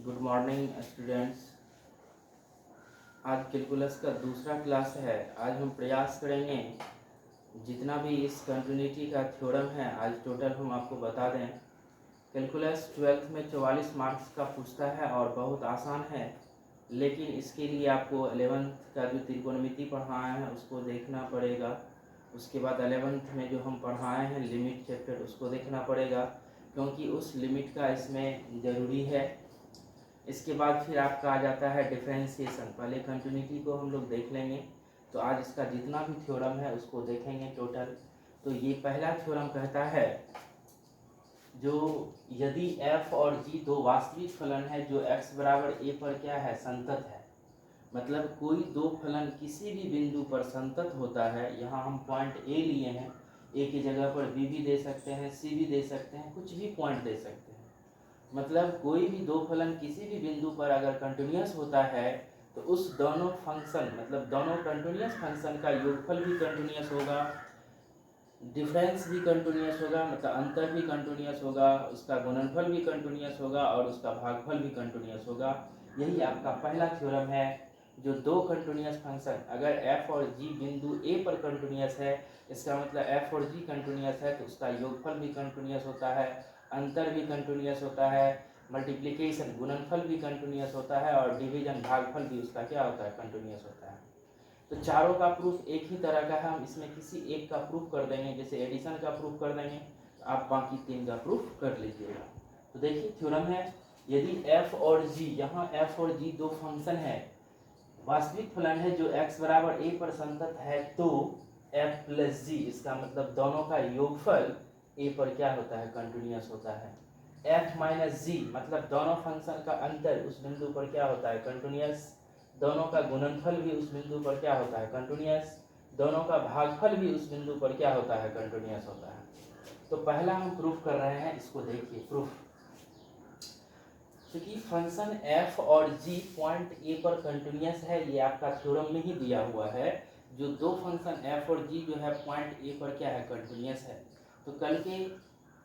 Good morning students. आज calculus का दूसरा क्लास है। आज हम प्रयास करेंगे जितना भी इस कंटिन्यूटी का थ्योरम है आज टोटल हम आपको बता दें। कैलकुलस 12th में 44 मार्क्स का पूछता है और बहुत आसान है, लेकिन इसके लिए आपको 11th का जो त्रिकोणमिति पढ़ाया है उसको देखना पड़ेगा। उसके बाद 11th में जो हम पढ़ाए हैं लिमिट चैप्टर उसको देखना पड़ेगा, क्योंकि उस लिमिट का इसमें ज़रूरी है। इसके बाद फिर आपका आ जाता है डिफरेंशिएशन। पहले कंटिन्यूटी को हम लोग देख लेंगे, तो आज इसका जितना भी थ्योरम है उसको देखेंगे टोटल। तो ये पहला थ्योरम कहता है जो यदि f और g दो वास्तविक फलन है जो x बराबर a पर क्या है संतत है, मतलब कोई दो फलन किसी भी बिंदु पर संतत होता है। यहाँ हम पॉइंट a लिए हैं, a की जगह पर b भी दे सकते हैं, c भी दे सकते हैं, कुछ भी पॉइंट दे सकते हैं। मतलब कोई भी दो फलन किसी भी बिंदु पर अगर कंटिन्यूअस होता है तो उस दोनों फंक्शन मतलब दोनों कंटिन्यूअस फंक्शन का योगफल भी कंटिन्यूअस होगा, डिफरेंस भी कंटिन्यूअस होगा, मतलब अंतर भी कंटिन्यूअस होगा, उसका गुणनफल भी कंटिन्यूअस होगा और उसका भागफल भी कंटिन्यूअस होगा। यही आपका पहला थ्योरम है। जो दो कंटिन्यूअस फंक्शन अगर f और g बिंदु a पर कंटिन्यूअस है, इसका मतलब f और g कंटिन्यूअस है तो उसका योगफल भी कंटिन्यूअस होता है, अंतर भी कंटिन्यूअस होता है, मल्टीप्लिकेशन गुणनफल भी कंटिन्यूअस होता है और डिवीजन भागफल भी उसका क्या होता है कंटिन्यूअस होता है। तो चारों का प्रूफ एक ही तरह का है, हम इसमें किसी एक का प्रूफ कर देंगे, जैसे एडिशन का प्रूफ कर देंगे, आप बाकी तीन का प्रूफ कर लीजिएगा। तो देखिए थ्योरम है, यदि f और g, यहाँ f और g दो फंक्शन है, वास्तविक फलन है जो x बराबर a पर संतत है, तो f प्लस g इसका मतलब दोनों का योगफल a पर क्या होता है कंटिन्यूअस होता है। f माइनस जी मतलब दोनों फंक्शन का अंतर उस बिंदु पर क्या होता है कंटिन्यूअस, दोनों का गुणनफल भी उस बिंदु पर क्या होता है कंटिन्यूअस, दोनों का भागफल भी उस बिंदु पर क्या होता है कंटिन्यूअस होता है। तो पहला हम प्रूफ कर रहे हैं, इसको देखिए प्रूफ। क्योंकि फंक्शन f और g पॉइंट a पर कंटिन्यूअस है, ये आपका थ्योरम में ही दिया हुआ है। जो दो फंक्शन f और g जो है पॉइंट a पर क्या है कंटिन्यूअस है। तो कल के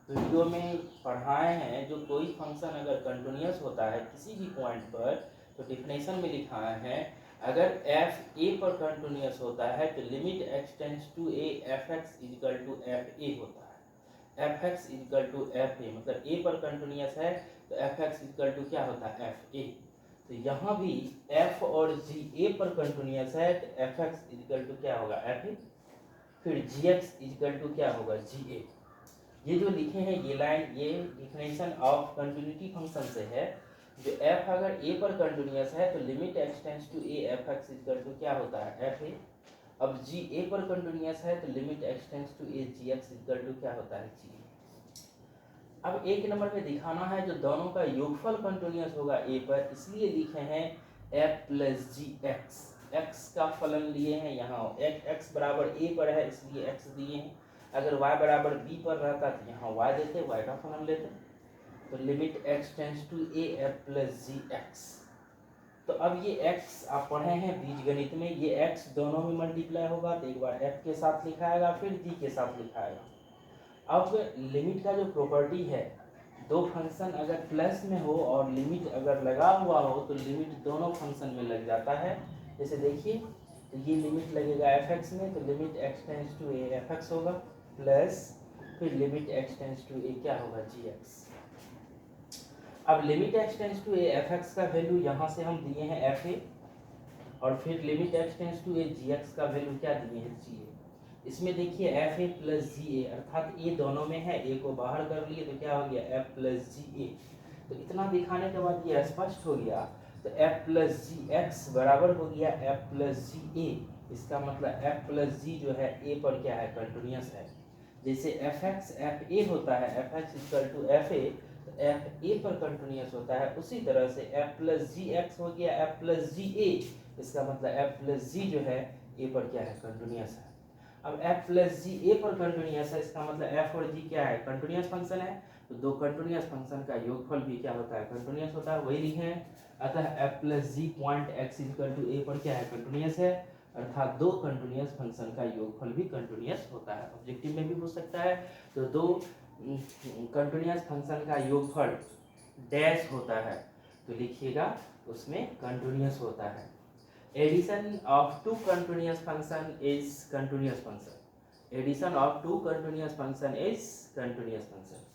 वीडियो में पढ़ाए हैं जो कोई फंक्शन अगर कंटिन्यूअस होता है किसी भी पॉइंट पर, तो डिफिनेशन में लिखाया है अगर f a पर कंटिन्यूअस होता है तो limit x tends to a f(x) equal to f a होता है। f(x) equal to f a मतलब a पर कंटिन्यूअस है तो f(x) इक्वल टू क्या होता है f a। तो यहाँ भी f और g a पर कंटिन्यूअस है तो f(x) इक्वल टू क्या होगा f a, फिर gx इक्वल टू क्या होगा g a। ये जो लिखे हैं ये लाइन, ये डिफिनेशन ऑफ कंटिन्यूटी फंक्शन से है। जो f अगर a पर कंटिन्यूअस है तो limit x tends to a f(x) equal to क्या होता है f a। अब g a पर कंटिन्यूअस है तो limit x tends to a gx equal to क्या होता है g a। अब एक नंबर में दिखाना है जो दोनों का योगफल कंटिन्यूअस होगा a पर, इसलिए लिखे हैं f plus G x. x का फलन लिए हैं, यहाँ x बराबर a पर है इसलिए x दिए हैं। अगर y बराबर b पर रहता तो यहाँ y देते, y का फलन लेते। तो limit x tends to a f plus G X. तो अब ये x आप पढ़े हैं बीजगणित में, ये x दोनों में मल्टीप्लाई होगा तो एक बार f के साथ लिखाएगा फिर g के साथ लिखाएगा। अब लिमिट का जो प्रॉपर्टी है, दो फंक्शन अगर प्लस में हो और लिमिट अगर लगा हुआ हो तो लिमिट दोनों फंक्शन में लग जाता है। जैसे देखिए तो ये लिमिट लगेगा f(x) में, तो limit x tends to a f(x) होगा प्लस फिर limit x tends to a क्या होगा gx। अब limit x tends to a f(x) का वैल्यू यहाँ से हम दिए हैं fa, और फिर limit x tends to a gx का वैल्यू क्या दिए हैं ga। इसमें देखिए fa प्लस जी ए, अर्थात a दोनों में है, a को बाहर कर लिए तो क्या हो गया f प्लस जी ए। तो इतना दिखाने के बाद ये स्पष्ट हो गया, तो f प्लस जी एक्स बराबर हो गया f प्लस जी ए। इसका मतलब f प्लस जी जो है a पर क्या है कंटिन्यूअस है। जैसे f(x) f a होता है, f(x) equal to f a, तो f a पर कंटिन्यूअस होता है। उसी तरह से f प्लस जी एक्स हो गया f प्लस जी ए, इसका मतलब f प्लस जी जो है a पर क्या है कंटिन्यूअस है। अब f प्लस जी ए पर कंटिन्यूअस है, इसका मतलब f और g क्या है कंटिन्यूअस फंक्शन है, तो दो कंटिन्यूअस फंक्शन का योगफल भी क्या होता है कंटिन्यूअस होता है, वही लिखे हैं। अतः f plus G point x equal to a पर क्या है कंटिन्यूअस है, अर्थात दो कंटिन्यूअस फंक्शन का योगफल भी कंटिन्यूअस होता है। ऑब्जेक्टिव में भी पूछ सकता है, तो दो कंटिन्यूअस फंक्शन का योगफल डैश होता है, तो लिखिएगा उसमें कंटिन्यूस होता है। Addition of two continuous function is continuous function. Addition of two continuous function is continuous function.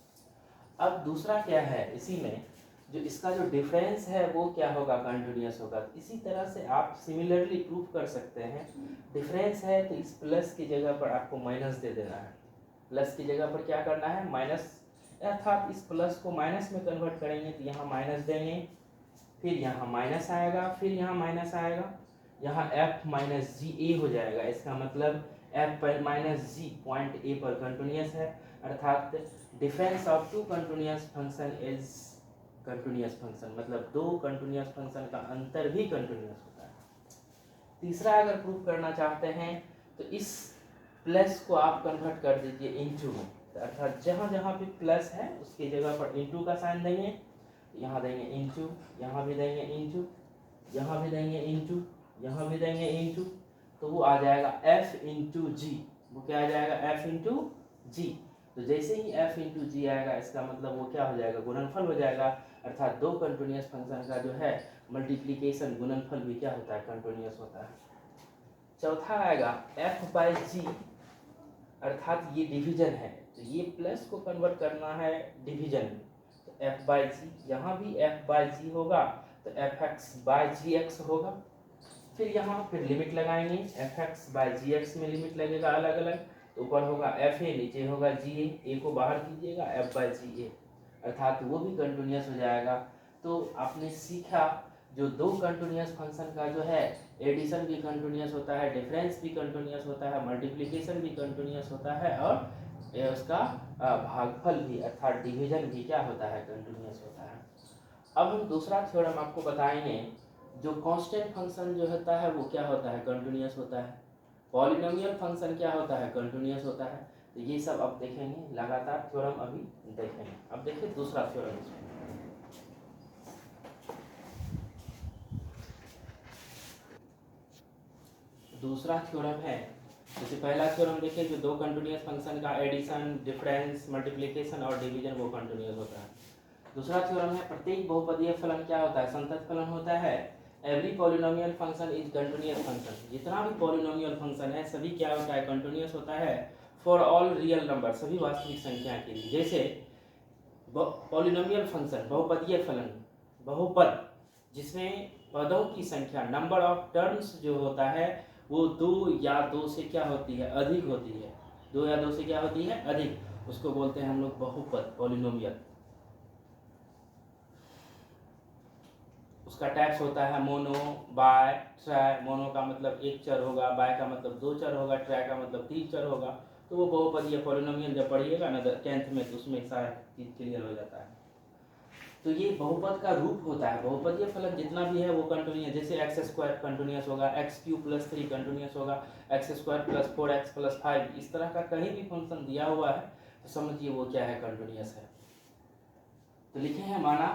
अब दूसरा क्या है, इसी में जो इसका जो डिफरेंस है वो क्या होगा, कंटिन्यूस होगा। इसी तरह से आप सिमिलरली प्रूफ कर सकते हैं। डिफरेंस है तो इस प्लस की जगह पर आपको माइनस दे देना है। प्लस की जगह पर क्या करना है, माइनस, अर्थात इस प्लस को माइनस में कन्वर्ट करेंगे तो यहाँ माइनस देंगे, फिर यहाँ माइनस आएगा, फिर यहाँ माइनस आएगा, यहाँ f माइनस जी ए हो जाएगा। इसका मतलब f पर माइनस जी पॉइंट ए पर कंटिन्यूस है, अर्थात difference of two continuous function is continuous function, मतलब दो कंटिन्यूस फंक्शन का अंतर भी कंटिन्यूस होता है। तीसरा अगर प्रूफ करना चाहते हैं तो इस प्लस को आप कन्वर्ट कर दीजिए इनटू में, अर्थात जहाँ जहाँ पे प्लस है उसकी जगह पर इनटू का साइन देंगे, यहाँ देंगे इनटू, यहाँ भी देंगे इनटू, यहाँ भी देंगे इनटू, यहाँ भी देंगे इनटू, तो वो आ जाएगा f इंटू जी। वो क्या आ जाएगा, f इंटू जी। तो जैसे ही f इंटू जी आएगा इसका मतलब वो क्या हो जाएगा, गुणनफल हो जाएगा, अर्थात दो कंटिन्यूस फंक्शन का जो है मल्टीप्लिकेशन गुणनफल भी क्या होता है, कंटिन्यूस होता है। चौथा आएगा f बाई जी, अर्थात ये डिवीजन है, तो ये प्लस को कन्वर्ट करना है डिवीजन में, तो f बाई जी, यहाँ भी f बाई जी होगा तो F X by G X होगा। फिर यहाँ फिर लिमिट लगाएंगे, F X by G X में लिमिट लगेगा अलग अलग, तो ऊपर होगा एफ ए, नीचे होगा जी ए को बाहर कीजिएगा एफ बाई जी ए, अर्थात वो भी कंटिन्यूस हो जाएगा। तो आपने सीखा जो दो कंटिन्यूस फंक्शन का जो है एडिशन भी कंटिन्यूस होता है, डिफरेंस भी कंटिन्यूस होता है, मल्टीप्लिकेशन भी कंटिन्यूस होता है, और उसका भागफल भी अर्थात डिवीजन भी क्या होता है, कंटिन्यूस होता है। अब हम दूसरा थ्योरम आपको बताएंगे, जो कांस्टेंट फंक्शन जो होता है वो क्या होता है, कंटिन्यूस होता है। पॉलिनोमियल फंक्शन क्या होता है, कंटिन्यूस होता है। तो ये सब अब देखेंगे, लगातार थ्योरम अभी देखेंगे। अब देखिए दूसरा थ्योरम इसमें, दूसरा थ्योरम है, जैसे पहला थ्योरम देखिए जो दो कंटिन्यूस फंक्शन का एडिशन, डिफरेंस, मल्टीप्लिकेशन और डिवीजन वो कंटिन्यूस होता है। दूसरा थ्योरम है प्रत्येक बहुपदीय फलन क्या होता है, संतत फलन होता है। Every polynomial function is continuous function, जितना भी पॉलिनोमियल फंक्शन है सभी क्या होता है, कंटिन्यूस होता है। फॉर ऑल रियल नंबर, सभी वास्तविक संख्या के लिए। जैसे पॉलिनोमियल फंक्शन बहुपदीय फलन, बहुपद जिसमें पदों की संख्या, नंबर ऑफ टर्म्स जो होता है वो दो या दो से क्या होती है, अधिक होती है। दो या दो से क्या होती है, अधिक, उसको बोलते हैं हम लोग बहुपद, पॉलिनोमियल। उसका टाइप्स होता है मोनो, बाय, ट्राई। मोनो का मतलब एक चर होगा, बाय का मतलब दो चर होगा, ट्राई का मतलब तीन चर होगा। तो वो बहुपदीय पॉलिनोमियल जब पढ़िएगा ना 10th में तो उसमें सारा चीज क्लियर हो जाता है। तो ये बहुपद का रूप होता है। बहुपदीय फलन जितना भी है वो कंटिन्यूस, जैसे एक्स स्क्वायर कंटिन्यूस होगा, एक्स क्यूब प्लस 3 कंटिन्यूस होगा, x square plus 4x plus 5, इस तरह का कहीं भी फंक्शन दिया हुआ है तो समझिए वो क्या है, कंटिन्यूस है। तो लिखे हैं माना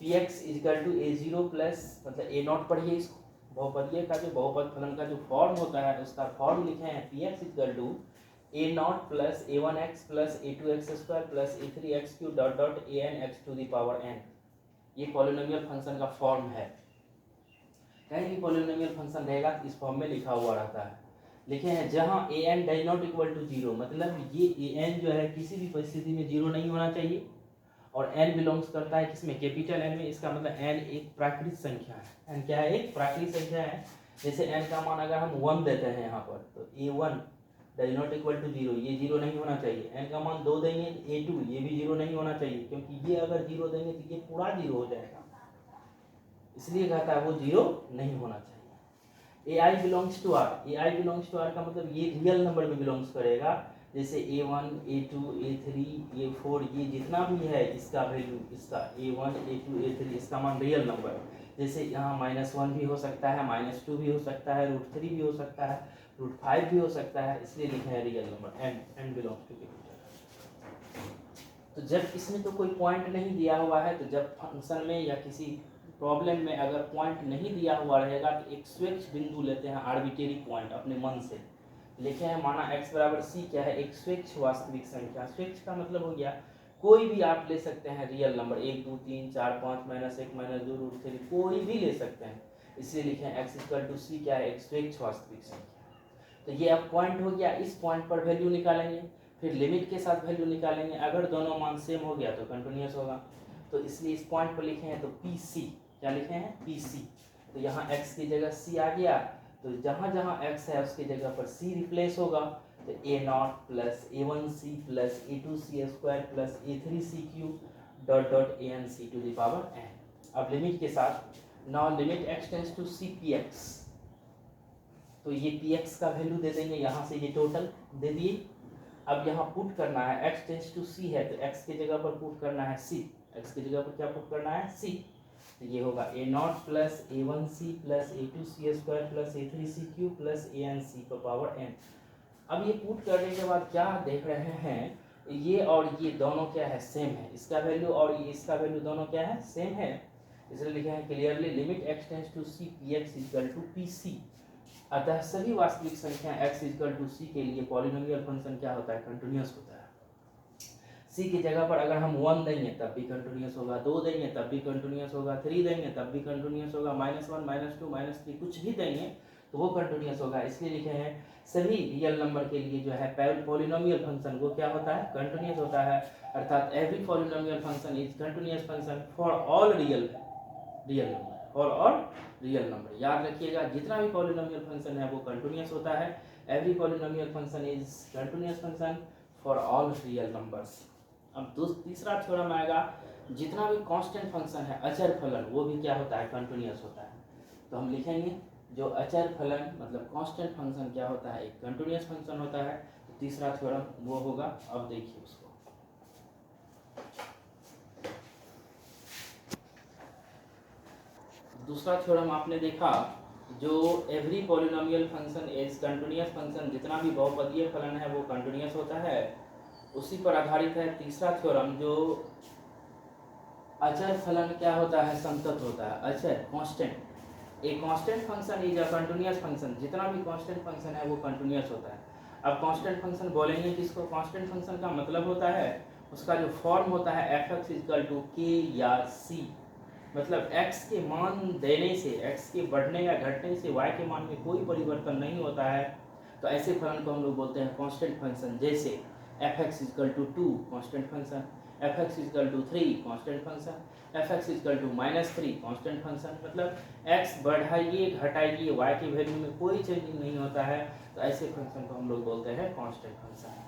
px equal to a0 plus, मतलब a0 पढ़िए इसको। बहुपदीय का जो बहुपद फलन का जो फॉर्म होता है उसका फॉर्म लिखे हैं px equal to a0 plus a1x plus a2x square plus a3x cube dot dot an x to the power n। ये पॉलिनोमियल फंक्शन का फॉर्म है। कहीं भी पॉलिनोमियल फंक्शन रहेगा तो इस फॉर्म में लिखा हुआ रहता है। लिखे हैं जहाँ an does not equal to 0, मतलब ये an जो है किसी भी परिस्थिति में 0 नहीं होना चाहिए, और n बिलोंग्स करता है किसमें, कैपिटल N में। इसका मतलब n एक प्राकृत संख्या है। n क्या है, एक प्राकृत संख्या है। जैसे n का मान अगर हम 1 देते हैं यहाँ पर तो a1 does not equal to 0, ये 0 नहीं होना चाहिए। n का मान 2 देंगे a2, ये भी 0 नहीं होना चाहिए, क्योंकि ये अगर 0 देंगे तो ये पूरा 0 हो जाएगा, इसलिए कहता है वो 0 नहीं होना चाहिए। ai belongs to r, ai belongs to r का मतलब ये रियल नंबर में बिलोंग्स करेगा। जैसे a1, a2, a3, a4, ये जितना भी है इसका वैल्यू, इसका a1, a2, a3 इसका मान रियल नंबर। जैसे यहाँ -1 भी हो सकता है, -2 भी हो सकता है, √3 भी हो सकता है, √5 भी हो सकता है, इसलिए लिखा है real number. n belongs to capital. तो जब इसमें तो कोई पॉइंट नहीं दिया हुआ है, तो जब फंक्शन में या किसी प्रॉब्लम में अगर पॉइंट नहीं दिया हुआ रहेगा तो एक स्वेच्छ बिंदु लेते हैं, आर्बिट्रेरी पॉइंट अपने मन से लिखे हैं। माना x बराबर c क्या है, एक स्वेच्छ वास्तविक संख्या। स्वेच्छ का मतलब हो गया कोई भी आप ले सकते हैं रियल नंबर, 1 2 3 4 5 -1 -2 √3 कोई भी ले सकते हैं, इसलिए लिखे हैं x इक्वल टू सी क्या है, एक स्वेच्छ वास्तविक संख्या। तो ये अब पॉइंट हो गया, इस पॉइंट पर वैल्यू निकालेंगे, फिर लिमिट के साथ वैल्यू निकालेंगे, अगर दोनों मान सेम हो गया तो कंटिन्यूस होगा। तो इसलिए इस पॉइंट पर लिखे हैं तो पी सी, क्या लिखे हैं, पी सी। तो यहाँ x की जगह c आ गया, तो जहाँ जहाँ x है उसकी जगह पर c रिप्लेस होगा, तो a0 plus a1c plus a2c square plus a3c cube dot dot an c to the power n। अब लिमिट के साथ, now limit x tends to c px, तो ये px का वैल्यू दे देंगे, यहाँ से ये टोटल दे दिए। अब यहाँ पुट करना है, x टेंड्स टू c है तो x की जगह पर पुट करना है c, x की जगह पर क्या पुट करना है, c। तो ये होगा a0 plus a1c plus a2c square plus a3c cube plus an c का पावर n। अब ये पुट करने के बाद क्या देख रहे हैं, ये और ये दोनों क्या है, सेम है, इसका वैल्यू और ये इसका वैल्यू दोनों क्या है, सेम है, इसलिए लिखा है clearly limit x tends to c px equal to pc। अतः सभी वास्तविक संख्या x इक्वल टू c के लिए पॉलिनोमियल फंक्शन क्या होता है, कंटिन्यूअस होता है। c की जगह पर अगर हम 1 देंगे तब भी कंटिन्यूअस होगा, 2 देंगे तब भी कंटिन्यूअस होगा, 3 देंगे तब भी कंटिन्यूअस होगा, -1 -2 -3 कुछ भी देंगे तो वो कंटिन्यूअस होगा। इसलिए लिखे हैं सभी रियल नंबर के लिए जो है पॉलिनोमियल फंक्शन वो क्या होता है, कंटिन्यूअस होता है, अर्थात every polynomial function is continuous function for all real number, for all real number. याद रखिएगा जितना भी पॉलिनोमियल फंक्शन है वो कंटिन्यूअस होता है, every polynomial function is continuous function for all real numbers. अब तीसरा थ्योरम आएगा, जितना भी कांस्टेंट फंक्शन है अचर फलन वो भी क्या होता है, कंटिन्यूअस होता है। तो हम लिखेंगे जो अचर फलन मतलब कांस्टेंट फंक्शन क्या होता है, एक कंटिन्यूअस फंक्शन होता है। तो तीसरा थ्योरम वो होगा, अब देखिए उसको। दूसरा थ्योरम आपने देखा, जो every polynomial function is continuous function, जितना भी बहुपदीय फलन है वो कंटिन्यूअस होता है, उसी पर आधारित है तीसरा थ्योरम, जो अचर फलन क्या होता है, संतत होता है। अचर constant, A constant function is a continuous function, जितना भी कांस्टेंट फंक्शन है वो कंटिन्यूअस होता है। अब कांस्टेंट फंक्शन बोलेंगे किसको, कांस्टेंट फंक्शन का मतलब होता है उसका जो फॉर्म होता है f(x) इक्वल टू k या c, मतलब x के मान देने से, x के बढ़ने या घटने से y के मान में कोई परिवर्तन नहीं होता है, तो ऐसे फलन को हम लोग बोलते हैं कांस्टेंट फंक्शन। जैसे f(x) equal to 2 constant function, f(x) equal to 3 constant function, f(x) equal to -3 constant function, मतलब x बढ़ाइए घटाइए y की वैल्यू में कोई चेंजिंग नहीं होता है, तो ऐसे फंक्शन को हम लोग बोलते हैं कांस्टेंट फंक्शन।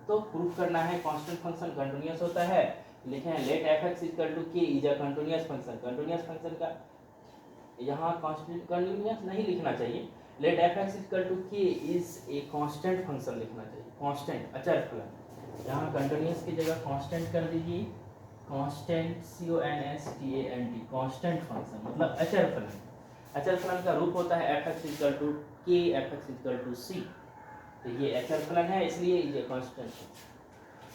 तो प्रूफ करना है कांस्टेंट फंक्शन कंटिन्यूअस होता है, लिखे हैं let f(x) equal to k is a continuous function. Continuous function का यहाँ कांस्टेंट कंटिन्यूअस नहीं लिखना चाहिए, let f(x) equal to k is a constant function लिखना चाहिए, कांस्टेंट अचर फलन। यहाँ कंटिन्यूअस की जगह कांस्टेंट कर दीजिए, कांस्टेंट CONSTANT, कांस्टेंट फंक्शन मतलब अचर फलन। अचर फलन का रूप होता है f(x) equal to k, f(x) equal to c, तो ये अचर फलन है इसलिए ये कांस्टेंट है।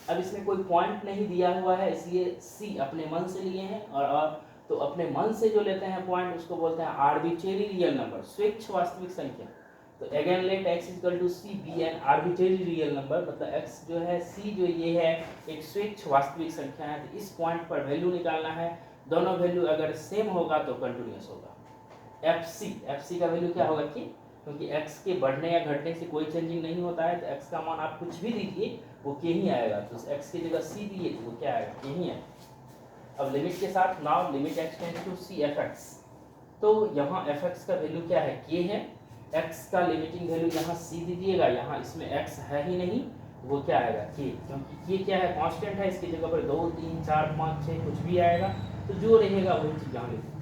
अब इसमें कोई पॉइंट नहीं दिया हुआ है इसलिए c अपने मन से लिए हैं, और तो अपने मन से जो लेते हैं पॉइंट उसको बोलते हैं आर्बिट्रेरी रियल नंबर, स्वेच्छ वास्तविक संख्या। तो again let x equal to c be an arbitrary real number, मतलब x जो है, c जो ये है एक स्वेच्छ वास्तविक संख्या है। तो इस पॉइंट पर वैल्यू निकालना है, दोनों वैल्यू अगर सेम होगा तो कंटिन्यूअस होगा। fc का वैल्यू क्या होगा कि, क्योंकि x के बढ़ने या घटने से कोई चेंजिंग नहीं होता है, तो x का मान आप कुछ भी दीजिए वो k ही आएगा, तो x की जगह c दिए तो वो क्या आएगा, k ही आएगा। अब लिमिट के साथ, now limit x tends to c f(x), तो यहाँ f(x) का वैल्यू क्या है, k है, x का लिमिटिंग वैल्यू यहाँ c दीजिएगा, यहाँ इसमें x है ही नहीं, वो क्या आएगा k, क्योंकि k क्या है, कांस्टेंट है, इसकी जगह पर 2 3 4 5 6 कुछ भी आएगा, तो जो रहेगा वही चीज यहाँ लिखिए।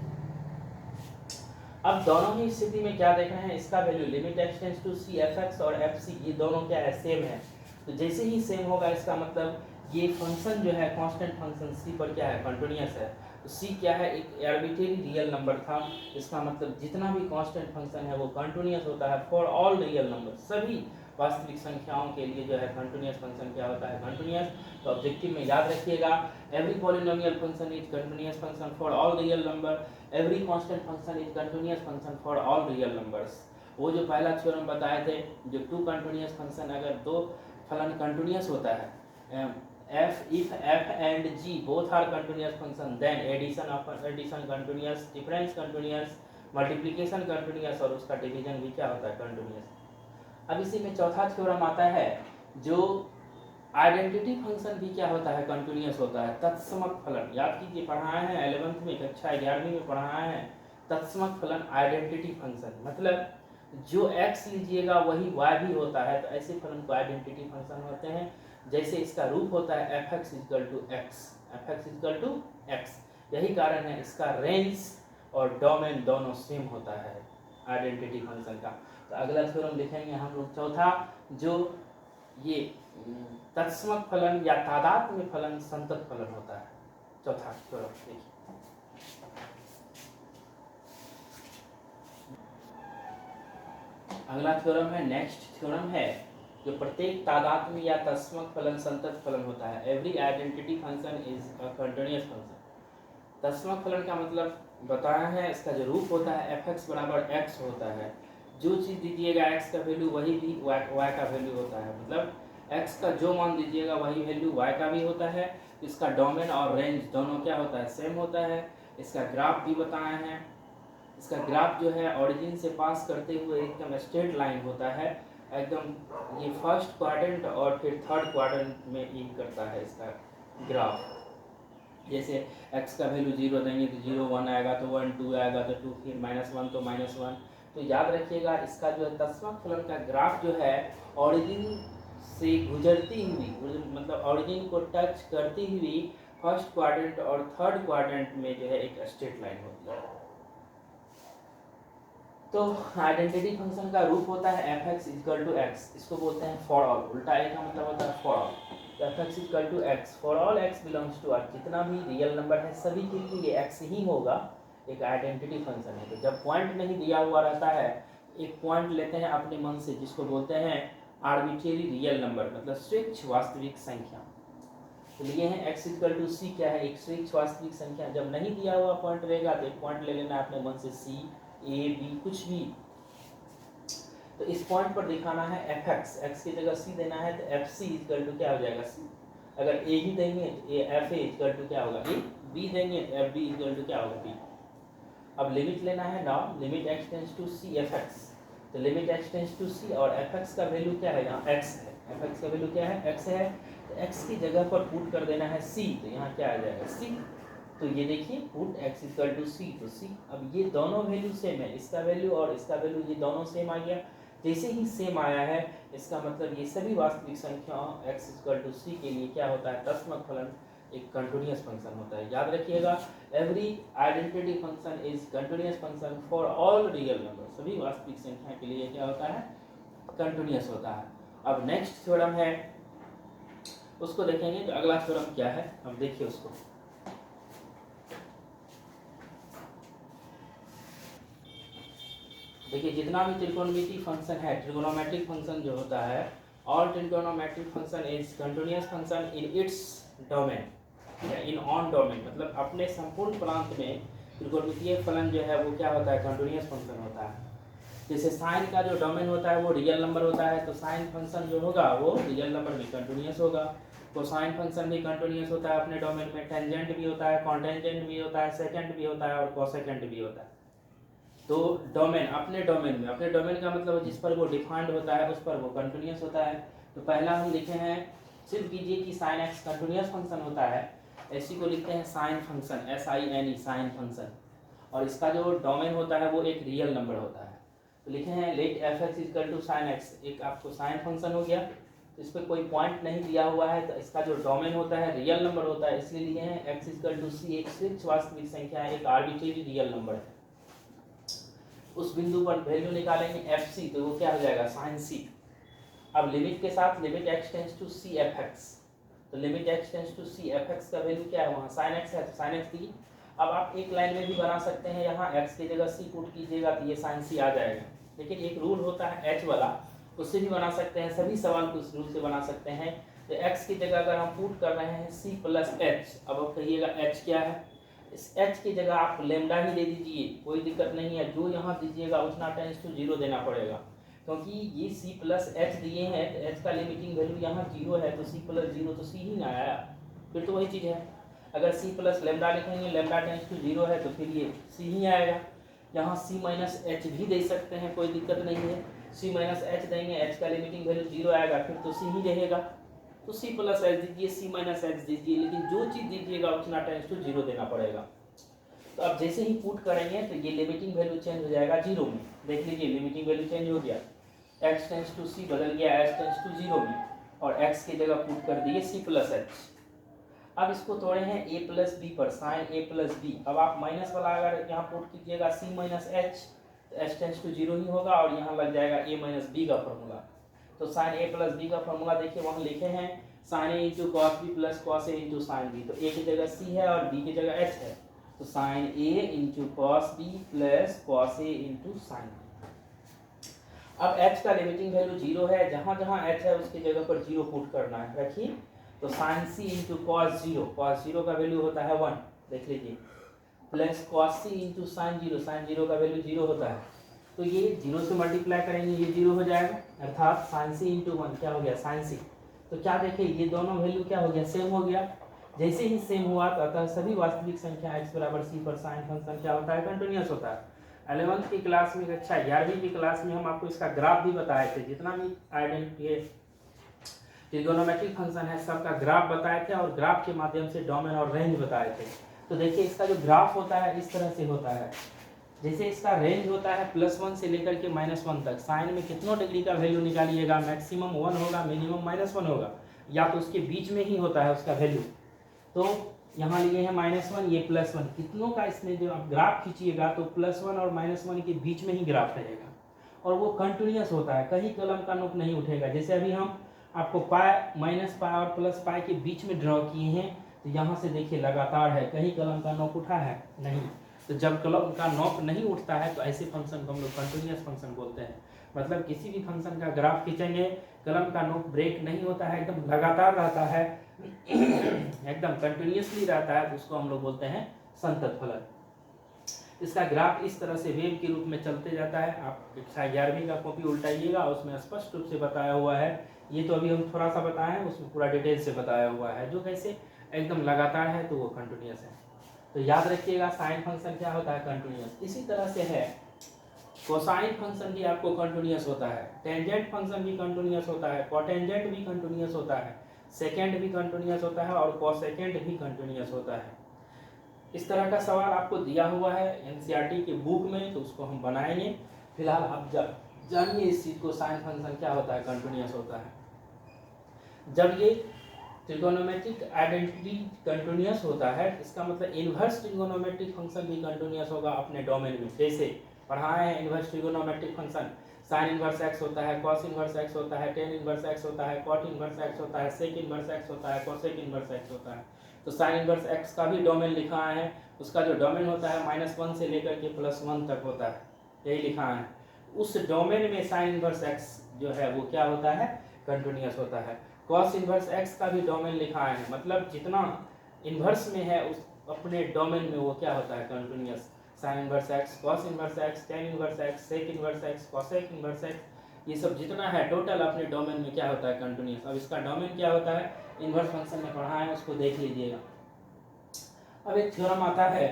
अब दोनों ही स्थिति में क्या देख रहे हैं, इसका value limit x tends to c f(x) और fc ये दोनों क्या है, सेम है। तो जैसे ही सेम होगा इसका मतलब ये फंक्शन जो है कांस्टेंट फंक्शन c पर क्या है, कंटिन्यूअस है। तो c क्या है, एक आर्बिट्रेरी रियल नंबर था, इसका मतलब जितना भी कांस्टेंट फंक्शन है वो कंटिन्यूअस होता है फॉर ऑल रियल नंबर, सभी वास्तविक संख्याओं के लिए जो है कंटिन्यूअस फंक्शन क्या होता है, कंटिन्यूअस। तो ऑब्जेक्टिव में याद रखिएगा, every polynomial function is continuous function for all real number, every constant function is continuous function for all real numbers. वो जो पहला थ्योरम बताए थे, जो टू कंटिन्यूअस फंक्शन, अगर दो फलन कंटिन्यूअस होता है if f and g both are continuous function, then addition continuous, difference continuous, multiplication continuous और उसका डिवीजन भी क्या होता है continuous। अब इसी में चौथा थ्योरम आता है जो आइडेंटिटी फंक्शन भी क्या होता है कंटिन्यूस होता है। तत्समक फलन याद कीजिए, पढ़ाए हैं 11th में, कक्षा 11वीं में पढ़ाए हैं तत्समक फलन आइडेंटिटी फंक्शन, मतलब जो x लीजिएगा वही y भी होता है, तो ऐसे फलन को आइडेंटिटी फंक्शन होते हैं। जैसे इसका रूप होता है f(x) = x, यही कारण है इसका रेंज और डोमेन दोनों सेम होता है आइडेंटिटी फंक्शन का। तो अगला थ्योरम लिखेंगे हम लोग चौथा, जो ये तत्समक फलन या तादात्म्य फलन संतत फलन होता है। चौथा थ्योरम देखिए, अगला थ्योरम है, नेक्स्ट थ्योरम है जो प्रत्येक तादात्म्य या तत्समक फलन संतत फलन होता है। Every identity function is a continuous function. तत्समक फलन का मतलब बताया है, इसका जो रूप होता है f(x) = x होता है। जो चीज़ दीजिएगा x का वैल्यू वही भी y का वैल्यू होता है, मतलब x का जो मान दीजिएगा वही वैल्यू y का भी होता है। इसका डोमेन और रेंज दोनों क्या होता है सेम होता है। इसका ग्राफ भी बताए हैं, इसका ग्राफ जो है ओरिजिन से पास करते हुए एकदम स्ट्रेट लाइन होता है, एकदम ये फर्स्ट क्वाड्रेंट और फिर थर्ड क्वाड्रेंट में ये करता है इसका ग्राफ। जैसे x का वैल्यू 0 देंगे तो 0, 1 आएगा तो 1, 2 आएगा तो 2, फिर -1 तो -1। तो याद रखिएगा इसका जो है तत्समक फलन का ग्राफ जो है ओरिजिन से गुजरती हुई, मतलब ओरिजिन को टच करती हुई फर्स्ट क्वाड्रेंट और थर्ड क्वाड्रेंट में जो है एक स्ट्रेट लाइन होती है। तो आइडेंटिटी फंक्शन का रूप होता है f(x) = x, इसको बोलते हैं फॉर ऑल, उल्टा ए का मतलब होता है for all. f(x) = x for all x belongs to R, जितना भी रियल नंबर है सभी के लिए x ही होगा, एक आइडेंटिटी फंक्शन है। तो जब पॉइंट नहीं दिया हुआ रहता है, एक पॉइंट लेते हैं अपने मन से जिसको बोलते हैं आर्बिट्रेरी रियल नंबर, मतलब स्वेच्छ वास्तविक संख्या। तो लिए हैं x = c क्या है, एक स्वेच्छ वास्तविक संख्या। जब नहीं दिया हुआ पॉइंट रहेगा तो एक पॉइंट ले लेना अपने मन से c, a, b कुछ भी। तो इस पॉइंट पर दिखाना है f(x), x की जगह c देना है तो fc = क्या हो जाएगा c। अगर a ही देंगे तो fa = क्या होगा a, b देंगे तो fb = क्या होगा b। अब लिमिट लेना है ना, limit x tends to c f(x), तो limit x tends to c और f(x) का वैल्यू क्या है, यहाँ x है, f(x) का वैल्यू क्या है, x है, तो x की जगह पर पुट कर देना है c, तो यहाँ क्या आ जाएगा c। तो ये देखिए पुट x = c, तो c। अब ये दोनों वैल्यू सेम है, इसका वैल्यू और इसका वैल्यू ये दोनों सेम आ गया। जैसे ही सेम आया है इसका मतलब ये सभी वास्तविक संख्याओं x = c के लिए क्या होता है, तत्समक फलन एक कंटिन्यूअस फंक्शन होता है। याद रखिएगा, every identity function is continuous function for all real number, सभी वास्तविक संख्या के लिए क्या होता है, कंटिन्यूअस होता है। अब नेक्स्ट थ्योरम है उसको देखेंगे, तो अगला थ्योरम क्या है अब देखिए उसको। देखिए जितना भी त्रिकोणमितीय फंक्शन है, ट्रिगोनोमेट्रिक फंक्शन जो होता है, all trigonometric function is continuous function in its domain या इन ऑन डोमेन, मतलब अपने संपूर्ण प्रांत में त्रिकोणमितीय फलन जो है वो क्या होता है, कंटिन्यूअस फंक्शन होता है। जैसे साइन का जो डोमेन होता है वो रियल नंबर होता है, तो साइन फंक्शन जो होगा वो रियल नंबर में कंटिन्यूअस होगा। कोसाइन फंक्शन भी कंटिन्यूअस होता है अपने डोमेन में, टेंजेंट भी होता है, कॉन्टेंजेंट भी होता है, सेकेंड भी होता है और कोसेकेंट भी होता है। तो डोमेन अपने डोमेन में, अपने डोमेन का मतलब जिस पर वो डिफाइंड होता है उस पर वो कंटिन्यूअस होता है। तो पहला हम लिखे हैं, सिर्फ कीजिए कि साइन एक्स कंटिन्यूअस फंक्शन होता है, ऐसी को लिखते हैं sine function, SINE sine function, और इसका जो डोमेन होता है वो एक रियल नंबर होता है। तो लिखे हैं लेट f(x) = sin x, एक आपको साइन फंक्शन हो गया, तो इस पर कोई पॉइंट नहीं दिया हुआ है, तो इसका जो डोमेन होता है रियल नंबर होता है, इसलिए लिए हैं x = c, एक स्वेच्छ वास्तविक संख्या है, एक आर्बिट्रेरी रियल नंबर है। उस बिंदु पर वैल्यू निकालेंगे fc, तो वो क्या हो जाएगा, sin c। अब लिमिट के साथ limit x tends to c f(x), तो limit x tends to c f(x) का वैल्यू क्या है, वहाँ sin x है तो sin x दी। अब आप एक लाइन में भी बना सकते हैं, यहाँ x की जगह c पुट कीजिएगा तो ये sin c आ जाएगा। लेकिन एक रूल होता है h वाला, उससे भी बना सकते हैं, सभी सवाल को उस रूल से बना सकते हैं। तो x की जगह अगर हम पुट कर रहे हैं c + h, अब आप कहिएगा h क्या है, इस h की जगह आप लेमडा ही दे दीजिए, कोई दिक्कत नहीं है, जो यहाँ दीजिएगा उतना टेंड्स टू 0 देना पड़ेगा। क्योंकि ये सी प्लस एच दिए हैं तो एच का लिमिटिंग वैल्यू यहाँ 0 है, तो सी प्लस 0 तो सी ही ना आया, फिर तो वही चीज़ है। अगर सी प्लस लेमडा लिखेंगे, लेमडा टेंस टू 0 है तो फिर ये सी ही आएगा। यहाँ सी माइनस एच भी दे सकते हैं, कोई दिक्कत नहीं है। सी माइनस एच देंगे, एच का लिमिटिंग वैल्यू 0 आएगा, फिर तो सी ही रहेगा। तो सी प्लस एच दीजिए, सी माइनस एच दीजिए, लेकिन जो चीज़ दीजिएगा उतना टेंस टू 0 देना पड़ेगा। तो अब जैसे ही पुट करेंगे तो ये लिमिटिंग वैल्यू चेंज हो जाएगा 0 में। देख लीजिए लिमिटिंग वैल्यू चेंज हो गया, x टेंस टू सी बदल गया h टेंस टू 0 में, और x की जगह पुट कर दिए c प्लस एच। अब इसको तोड़े हैं a प्लस बी पर, साइन a प्लस बी। अब आप माइनस वाला अगर यहाँ पुट कीजिएगा c माइनस एच, तो h टेंस टू 0 ही होगा, और यहाँ लग जाएगा a माइनस बी का फॉर्मूला। तो साइन a प्लस बी का फॉर्मूला देखिए वहाँ लिखे हैं, sine a into cos B plus cos a into sine B. तो a की जगह c है और b की जगह h है, तो sine a into cos B plus cos a into sine B. अब h का लिमिटिंग वैल्यू 0 है, जहाँ जहाँ h है उसकी जगह पर 0 पुट करना है। रखिए, तो sine c into cos 0, cos 0 का वैल्यू होता है 1, देख लीजिए, plus cos c into sine 0, sine 0 का वैल्यू 0 होता है। तो ये 0 से मल्टीप्लाई करेंगे, ये 0 हो जाएगा, अर्थात साइन c इंटू 1 क्या हो गया, साइन c। तो क्या देखिए ये दोनों वैल्यू क्या हो गया, सेम हो गया। जैसे ही सेम हुआ तो अतः सभी वास्तविक संख्या x बराबर c पर साइन फंक्शन क्या होता है, कंटिन्यूअस होता है। 11th की क्लास में, कक्षा 11वीं की क्लास में हम आपको इसका ग्राफ भी बताए थे, जितना भी आइडेंटिटी ट्रिगोनोमेट्रिक फंक्शन है सबका ग्राफ बताए थे, और ग्राफ के माध्यम से डोमेन और रेंज बताए थे। तो देखिए इसका जो ग्राफ होता है इस तरह से होता है, जैसे इसका रेंज होता है +1 से लेकर के -1 तक। साइन में कितनों डिग्री का वैल्यू निकालिएगा, मैक्सिमम 1 होगा, मिनिमम -1 होगा, या तो उसके बीच में ही होता है उसका वैल्यू। तो यहाँ लिए हैं -1, ये +1, कितनों का इसमें जो आप ग्राफ खींचिएगा तो +1 और -1 के बीच में ही ग्राफ रहेगा, और वो कंटिन्यूअस होता है, कहीं कलम का नोक नहीं उठेगा। जैसे अभी हम आपको पाई, माइनस पाई और प्लस पाई के बीच में ड्रॉ किए हैं, तो यहाँ से देखिए लगातार है, कहीं कलम का नोक उठा है नहीं। तो जब कलम का नोक नहीं उठता है तो ऐसे फंक्शन को हम लोग कंटिन्यूअस फंक्शन बोलते हैं। मतलब किसी भी फंक्शन का ग्राफ खींचेंगे, कलम का नोक ब्रेक नहीं होता है, एकदम लगातार रहता है, एकदम कंटिन्यूअसली रहता है, तो उसको हम लोग बोलते हैं संतत फलन। इसका ग्राफ इस तरह से वेव के रूप में चलते जाता है। आप कक्षा 11वीं का कॉपी उल्टाइएगा, उसमें स्पष्ट रूप से बताया हुआ है। ये तो अभी हम थोड़ा सा बताए हैं, उसमें पूरा डिटेल से बताया हुआ है, जो कैसे एकदम लगातार है तो वो कंटिन्यूअस है। तो याद रखिएगा साइन फंक्शन क्या होता है, कंटिन्यूअस। इसी तरह से है कोसाइन फंक्शन भी आपको कंटिन्यूअस होता है, टेंजेंट फंक्शन भी कंटिन्यूअस होता है, कोटेंजेंट भी कंटिन्यूअस होता है, सेकेंड भी कंटिन्यूअस होता है, और कोसेकेंड भी कंटिन्यूअस होता है। इस तरह का सवाल आपको दिया हुआ है एनसीईआरटी के बुक में, तो उसको हम बनाएंगे। फिलहाल आप जब जानिए इस चीज़ को, साइन फंक्शन क्या होता है, कंटिन्यूअस होता है। जब ये ट्रिगोनोमेट्रिक आइडेंटिटी कंटिन्यूअस होता है, इसका मतलब इन्वर्स ट्रिगोनोमेट्रिक फंक्शन भी कंटिन्यूअस होगा अपने डोमेन में। जैसे पढ़ाए हैं inverse trigonometric function, sign inverse x होता है, कॉस इन्वर्स एक्स होता है, टेन इन्वर्स एक्स होता है, कॉट इन्वर्स एक्स होता है, सेक इन्वर्स एक्स होता है, कोसेक इन्वर्स एक्स होता है। तो साइन इन्वर्स एक्स का भी डोमेन लिखा है, उसका जो डोमेन होता है -1 से लेकर के +1 तक होता है, यही लिखा है। उस डोमेन में साइन इन्वर्स एक्स जो है वो क्या होता है, कंटिन्यूअस होता है। कॉस इन्वर्स एक्स का भी डोमेन लिखा है, मतलब जितना इन्वर्स में है उस अपने डोमेन में वो क्या होता है, continuous. Sine inverse x, cos inverse x, tan inverse x, sec inverse x, cosec inverse x, ये सब जितना है टोटल अपने डोमेन में क्या होता है, कंटिन्यूअस। अब इसका डोमेन क्या होता है, इन्वर्स फंक्शन में पढ़ा है, उसको देख लीजिएगा। अब एक थ्योरम आता है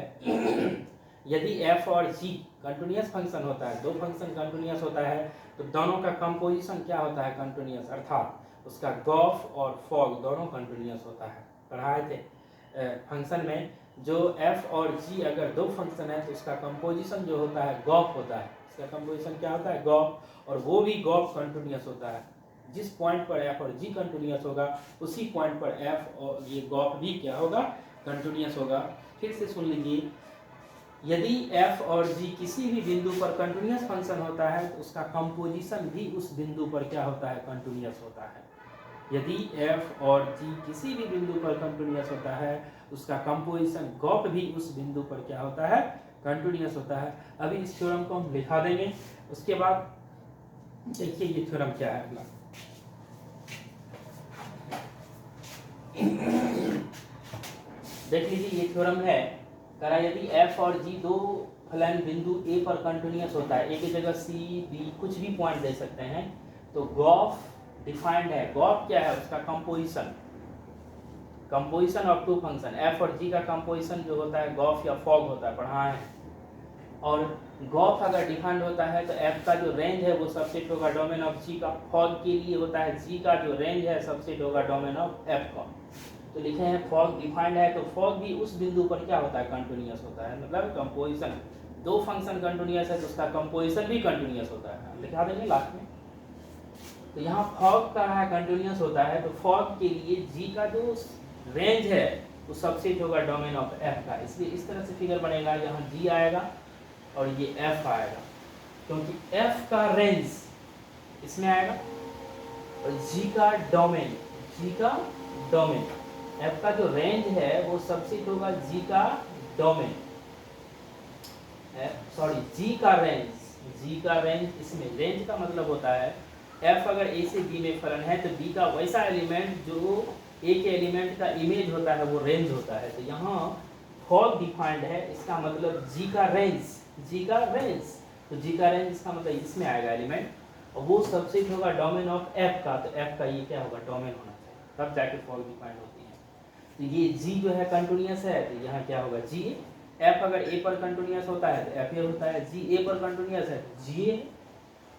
यदि f और g कंटिन्यूअस फंक्शन होता है, दो फंक्शन कंटिन्यूअस होता है, तो दोनों का कंपोजिशन क्या होता है, कंटिन्यूअस, अर्थात उसका गॉफ और फॉग दोनों कंटिन्यूअस होता है। पढ़ाए थे फंक्शन में, जो f और g अगर दो फंक्शन है तो उसका कंपोजिशन जो होता है गॉफ होता है, इसका कंपोजिशन क्या होता है, गॉफ, और वो भी गॉफ कंटिन्यूअस होता है। जिस पॉइंट पर f और g कंटिन्यूअस होगा उसी पॉइंट पर f और ये गॉफ भी क्या होगा, कंटिन्यूअस होगा। फिर से सुन लीजिए, यदि f और g किसी भी बिंदु पर कंटिन्यूअस फंक्शन होता है तो उसका कंपोजिशन भी उस बिंदु पर क्या होता है, कंटिन्यूअस होता है। यदि f और g किसी भी बिंदु पर कंटिन्यूअस होता है, उसका कंपोजिशन गॉफ भी उस बिंदु पर क्या होता है, कंटिन्यूअस होता है। अभी इस थ्योरम को हम लिखा देंगे, उसके बाद देखिए ये थ्योरम क्या है अगला। देख लीजिए ये थ्योरम है, करा यदि f और g दो फलन बिंदु ए पर कंटिन्यूअस होता है, ए की जगह सी बी कुछ भी पॉइंट दे सकते हैं, तो गॉफ डिफाइंड है। गॉफ क्या है? उसका composition, composition of two function, F और जी का कंपोजिशन जो होता है गॉफ या फॉग होता है, पढ़ा है। और गॉफ अगर डिफाइंड होता है तो एफ का जो रेंज है वो सबसेट होगा डोमेन ऑफ जी का, फॉग के लिए होता है जी का जो रेंज है सबसेट होगा डोमेन ऑफ एफ का। तो लिखे हैं फॉग डिफाइंड है, तो फॉग भी उस बिंदु पर क्या होता है? कंटिन्यूअस होता है, मतलब कंपोजिशन। दो फंक्शन कंटिन्यूअस है तो उसका कंपोजिशन भी कंटिन्यूअस होता है, लिखा देंगे लास्ट में। तो यहाँ फॉग का है कंटिन्यूअस होता है, तो फॉग के लिए जी का जो रेंज है वो सबसेट होगा डोमेन ऑफ एफ का, इसलिए इस तरह से फिगर बनेगा, यहाँ जी आएगा और ये एफ आएगा, क्योंकि एफ का रेंज इसमें आएगा और जी का डोमेन, जी का डोमेन, एफ का जो रेंज है वो सबसेट होगा जी का डोमेन, सॉरी जी का रेंज, जी का रेंज, इसमें रेंज का मतलब होता है एफ अगर ए से बी में फलन है तो बी का वैसा एलिमेंट जो ए के एलिमेंट का इमेज होता है वो रेंज होता है। तो यहाँ फॉग डिफाइंड है, इसका मतलब जी का रेंज, जी का रेंज, तो जी का रेंज इसका मतलब इसमें आएगा एलिमेंट, और वो सबसेट होगा डोमेन ऑफ एफ का, तो एफ का ये क्या होगा? डोमेन होना चाहिए, तब जाके फॉग डिफाइंड होती है। तो ये जी जो है कंटिन्यूअस है, तो यहाँ क्या होगा? जी। एफ अगर ए पर कंटिन्यूअस होता है तो एफ ए होता है, जी ए पर कंटिन्यूअस है तो जी ए।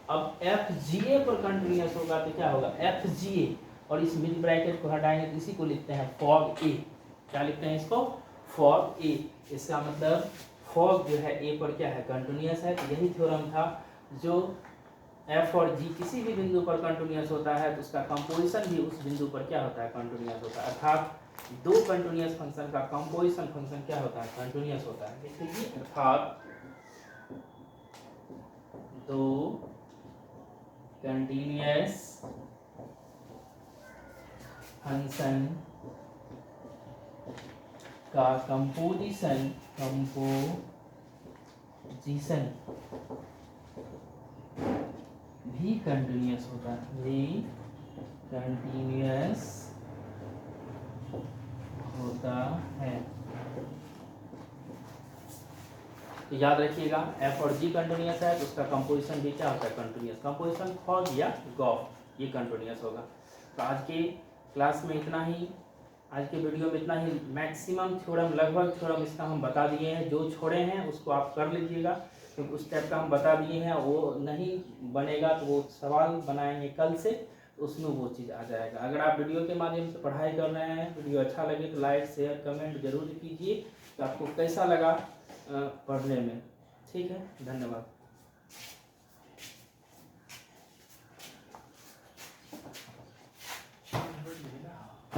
अब एफ जी ए पर कंटिन्यूअस होगा तो क्या होगा? एफ जी ए, और इस मिड ब्रैकेट को हटाएंगे तो इसी को लिखते हैं फॉग ए। क्या लिखते हैं इसको? फॉग ए। इसका मतलब फॉग जो है ए पर क्या है? कंटिन्यूअस है। तो यही थ्योरम था, जो एफ और जी किसी भी बिंदु पर कंटिन्यूअस होता है तो उसका कंपोजिशन भी उस बिंदु पर क्या होता है? कंटिन्यूअस होता है। अर्थात दो कंटिन्यूअस फंक्शन का कंपोजिशन फंक्शन क्या होता है? कंटिन्यूअस होता है। देखिए, अर्थात दो कंटिन्यूअस फंक्शन का कंपोजिशन भी कंटिन्यूअस होता है, भी कंटिन्यूअस होता है। तो याद रखिएगा, एफ और जी कंटिन्यूअस है तो उसका कंपोजिशन भी क्या होता है? कंटिन्यूअस। कंपोजिशन फॉग या गॉफ, ये कंटिन्यूअस होगा। तो आज के क्लास में इतना ही, आज के वीडियो में इतना ही। मैक्सिमम थ्योरम, लगभग थ्योरम इसका हम बता दिए हैं, जो छोड़े हैं उसको आप कर लीजिएगा, क्योंकि उस टाइप का हम बता दिए हैं। वो नहीं बनेगा तो वो सवाल बनाएंगे कल से, तो उसमें वो चीज़ आ जाएगा। अगर आप वीडियो के माध्यम से पढ़ाई कर रहे हैं, वीडियो अच्छा लगे तो लाइक शेयर कमेंट जरूर कीजिए कि आपको कैसा लगा पढ़ने में। ठीक है, धन्यवाद।